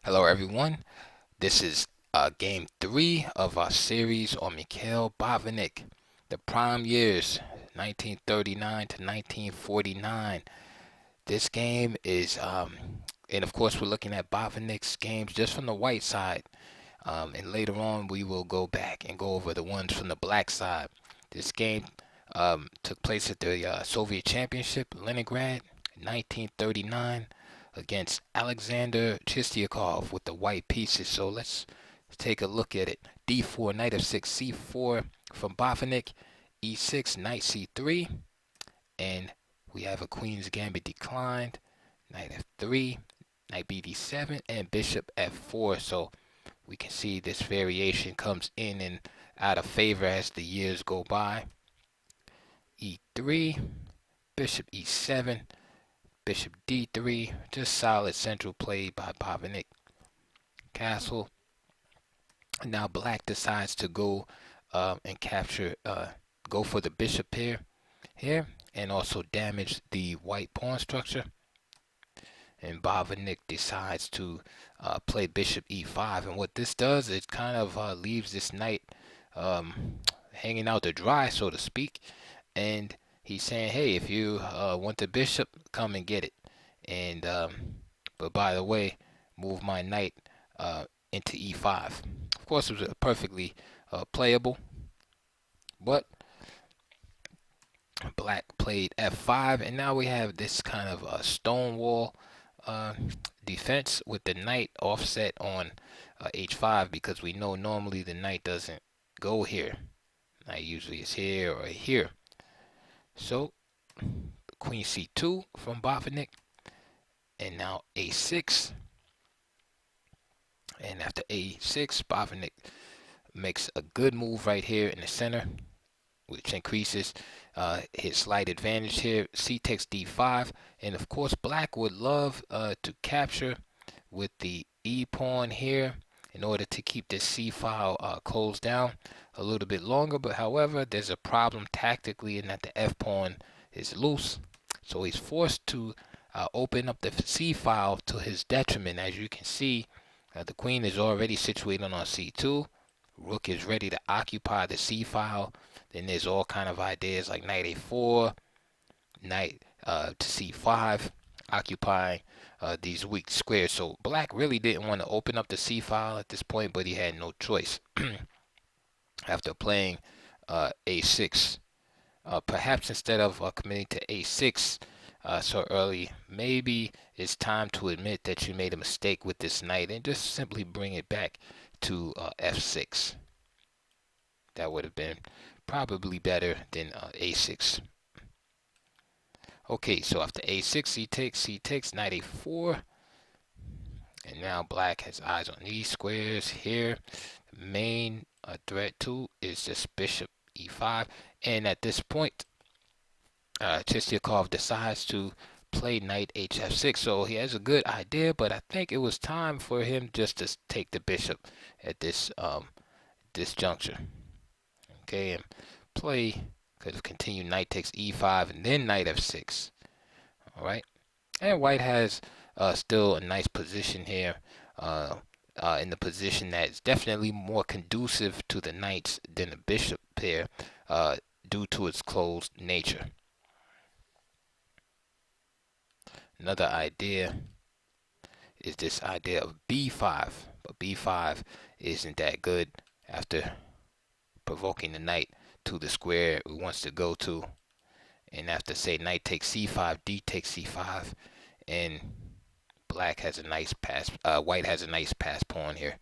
Hello, everyone. This is game 3 of our series on Mikhail Botvinnik, the prime years, 1939 to 1949. This game is, and of course, we're looking at Botvinnik's games just from the white side. And later on, we will go back and go over the ones from the black side. This game took place at the Soviet Championship, Leningrad, 1939, against Alexander Chistiakov with the white pieces. So let's take a look at it. D4, knight f6, c4 from Botvinnik, e6, knight c3, and we have a queen's gambit declined, knight f3, knight bd7, and bishop f4. So we can see this variation comes in and out of favor as the years go by. E3, bishop e7, bishop d3, just solid central play by Botvinnik. Castle. Now black decides to go and capture, go for the bishop here, and also damage the white pawn structure. And Botvinnik decides to play bishop e5, and what this does, it kind of leaves this knight hanging out to dry, so to speak. And he's saying, hey, if you want the bishop, come and get it. And but by the way, move my knight into e5. Of course, it was perfectly playable, but black played f5, and now we have this kind of stonewall defense with the knight offset on h5, because we know normally the knight doesn't go here. Knight usually is here or here. So queen c2 from Botvinnik, and now a6. And after a6, Botvinnik makes a good move right here in the center, which increases his slight advantage here. C takes d5, and of course black would love to capture with the e pawn here in order to keep this c file closed down a little bit longer. But however, there's a problem tactically in that the f pawn is loose, so he's forced to open up the c file to his detriment. As you can see, the queen is already situated on c2. Rook is ready to occupy the c file. Then there's all kind of ideas like knight a4, knight to c5, occupying these weak squares. So black really didn't want to open up the c file at this point, but he had no choice. After playing a6, perhaps instead of committing to a6 so early, maybe it's time to admit that you made a mistake with this knight and just simply bring it back to f6. That would have been probably better than a6. Okay, so after a6, c takes, knight a4. And now black has eyes on these squares here. The main threat too is just bishop e5. And at this point, Chistiakov decides to play knight hf6. So he has a good idea, but I think it was time for him just to take the bishop at this this juncture. Okay, and play, could have continued knight takes e5 and then knight f6. All right, and white has still a nice position here, in the position that is definitely more conducive to the knights than the bishop pair, due to its closed nature. Another idea is this idea of b5, but b5 isn't that good after provoking the knight to the square it wants to go to. And after, say, knight takes c5, d takes c5, and black has a nice pass, white has a nice pass pawn here.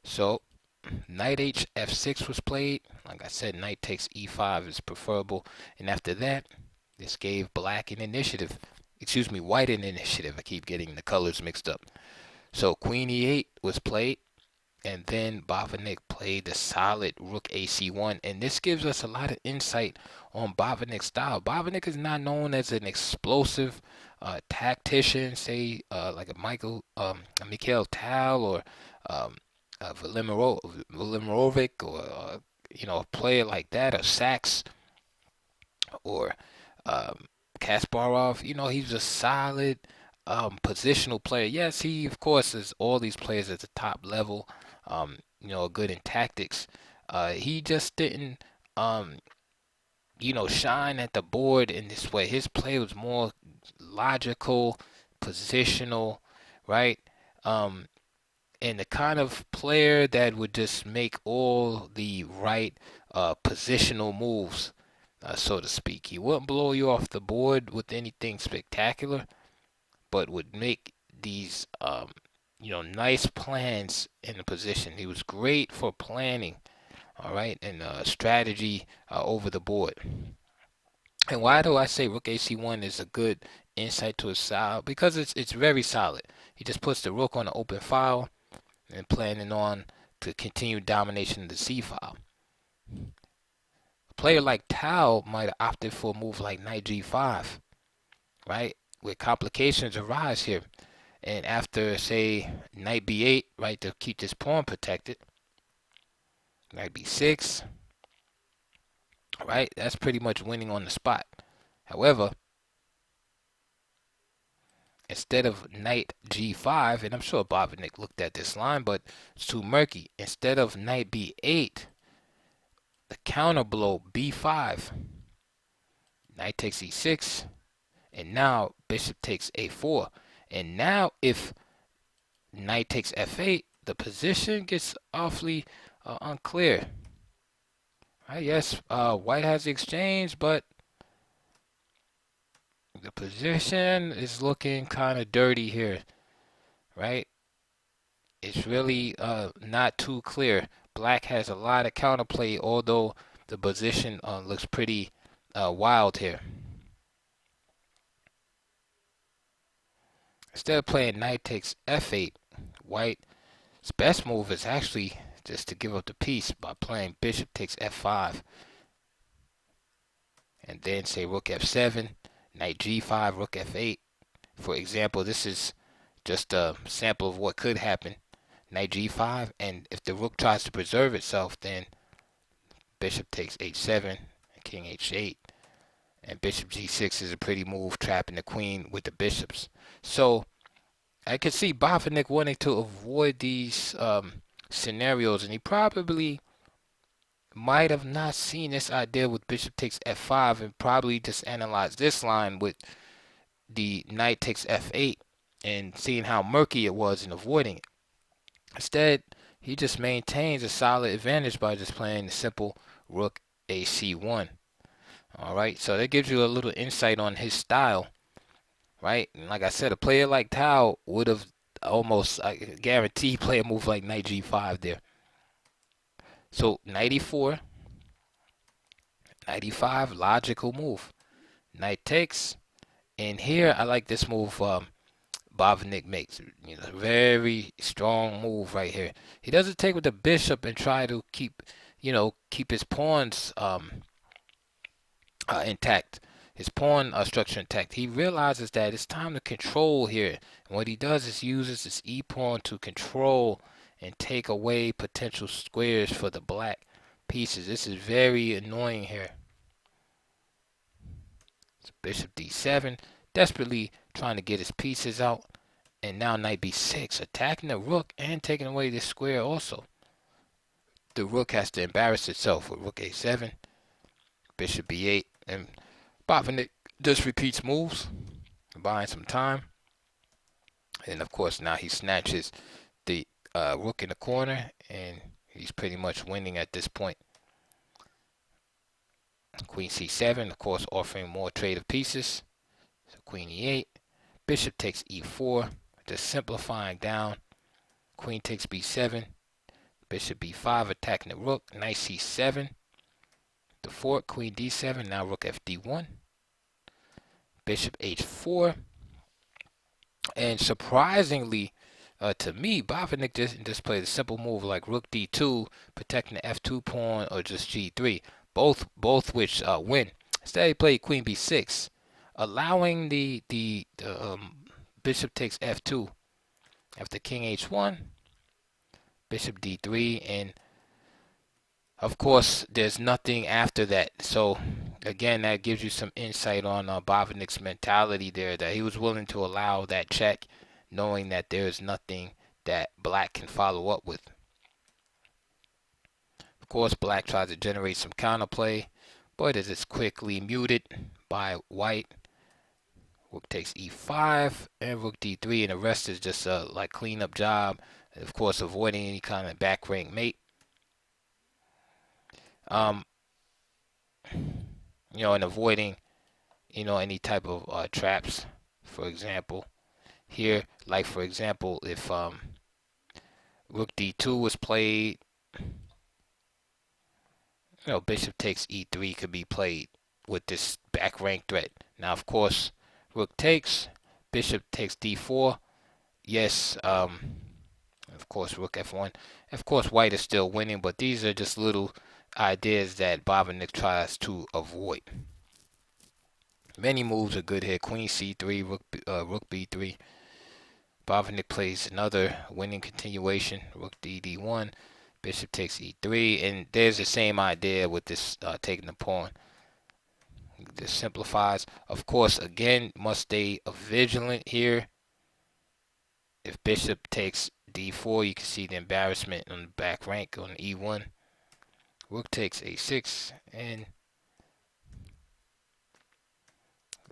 So knight hf6 was played. Like I said, knight takes e5 is preferable, and after that, this gave black an initiative. Excuse me, white an initiative. I keep getting the colors mixed up. So queen e8 was played, and then Botvinnik played the solid rook ac1, and this gives us a lot of insight on Botvinnik's style. Botvinnik is not known as an explosive tactician, say like a Mikhail Tal or Velimirovic, or a player like that, or Sachs, or Kasparov. He's a solid positional player. Yes, he of course is all these players at the top level. Good in tactics. He just didn't shine at the board in this way. His play was more logical, positional, right? And the kind of player that would just make all the right positional moves, so to speak. He wouldn't blow you off the board with anything spectacular, but would make these nice plans in the position. He was great for planning, all right, and strategy over the board. And why do I say Rook AC1 is a good insight to his style? Because it's very solid. He just puts the rook on an open file and planning on to continue domination of the C file. A player like Tao might have opted for a move like knight G5, right? Where complications arise here. And after, say, knight B8, right, to keep this pawn protected, knight B6, right, that's pretty much winning on the spot. However, instead of knight G5, and I'm sure Botvinnik looked at this line, but it's too murky. Instead of knight B8, the counter blow B5, knight takes E6, and now bishop takes A4. And now if knight takes F8, the position gets awfully unclear. Right, yes, white has the exchange, but the position is looking kind of dirty here, right? It's really not too clear. Black has a lot of counterplay, although the position looks pretty wild here. Instead of playing knight takes F8, white's best move is actually just to give up the piece by playing bishop takes F5. And then say rook F7, knight G5, rook F8. For example, this is just a sample of what could happen. Knight G5, and if the rook tries to preserve itself, then bishop takes H7, and king H8. And bishop G6 is a pretty move, trapping the queen with the bishops. So I could see Botvinnik wanting to avoid these scenarios, and he probably might have not seen this idea with bishop takes F5 and probably just analyzed this line with the knight takes F8 and seeing how murky it was and avoiding it. Instead, he just maintains a solid advantage by just playing the simple rook AC1. All right, so that gives you a little insight on his style, right? And like I said, a player like Tao would have almost, I guarantee, play a move like knight G5 there. So knight E4, knight E5, logical move. Knight takes, and here I like this move Botvinnik makes. Very strong move right here. He doesn't take with the bishop and try to keep his pawns intact, his pawn structure intact. He realizes that it's time to control here, and what he does is uses his e pawn to control and take away potential squares for the black pieces. This is very annoying here. So bishop D7, desperately trying to get his pieces out. And now knight B6, attacking the rook and taking away this square also. The rook has to embarrass itself with rook A7, bishop B8, and Botvinnik just repeats moves, buying some time. And of course now he snatches the rook in the corner, and he's pretty much winning at this point. Queen C7, of course, offering more trade of pieces. So queen E8, bishop takes E4, just simplifying down. Queen takes B7, bishop B5, attacking the rook. Knight C7, the fork, queen D7, now rook FD1, bishop H4, and surprisingly, to me, Botvinnik just played a simple move like rook D2, protecting the F2 pawn, or just G3, both which win. Instead, he played queen B6, allowing the bishop takes F2 after king H1, bishop D3, and of course, there's nothing after that. So again, that gives you some insight on Botvinnik's mentality there, that he was willing to allow that check, knowing that there's nothing that black can follow up with. Of course, black tries to generate some counterplay, but it is quickly muted by white. Rook takes e5 and rook d3, and the rest is just a like cleanup job. And of course, avoiding any kind of back rank mate. Um, and avoiding, any type of traps. For example, here, like for example, if rook d2 was played, bishop takes e3 could be played with this back rank threat. Now, of course, rook takes, bishop takes d4. Yes, of course, rook f1. Of course, white is still winning, but these are just little ideas that Botvinnik tries to avoid. Many moves are good here. Queen c3, rook b3. Botvinnik plays another winning continuation. Rook d1. Bishop takes e3. And there's the same idea with this taking the pawn. This simplifies. Of course, again, must stay vigilant here. If bishop takes d4, you can see the embarrassment on the back rank on e1. Rook takes a6, and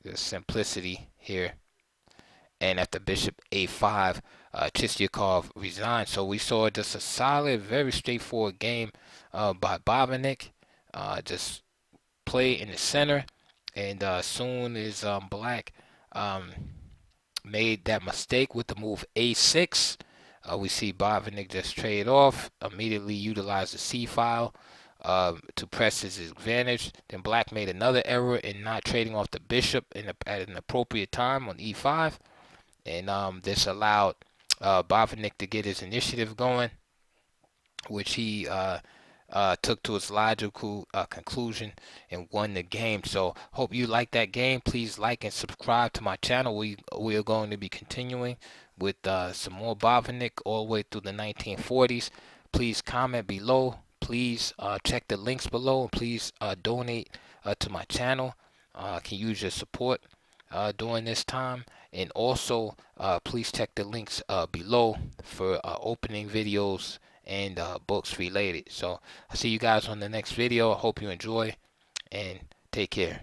the simplicity here. And after bishop a5, Chistiakov resigned. So we saw just a solid, very straightforward game by Botvinnik. Just play in the center, and as soon as black made that mistake with the move a6, we see Botvinnik just trade off, immediately utilize the c file to press his advantage. Then black made another error in not trading off the bishop at an appropriate time on e5, and this allowed Botvinnik to get his initiative going, which he took to its logical conclusion and won the game. So hope you like that game. Please like and subscribe to my channel. We are going to be continuing with some more Botvinnik all the way through the 1940s. Please comment below. Please check the links below, and please donate to my channel. Can use your support during this time, and also please check the links below for opening videos and books related. So I'll see you guys on the next video. I hope you enjoy, and take care.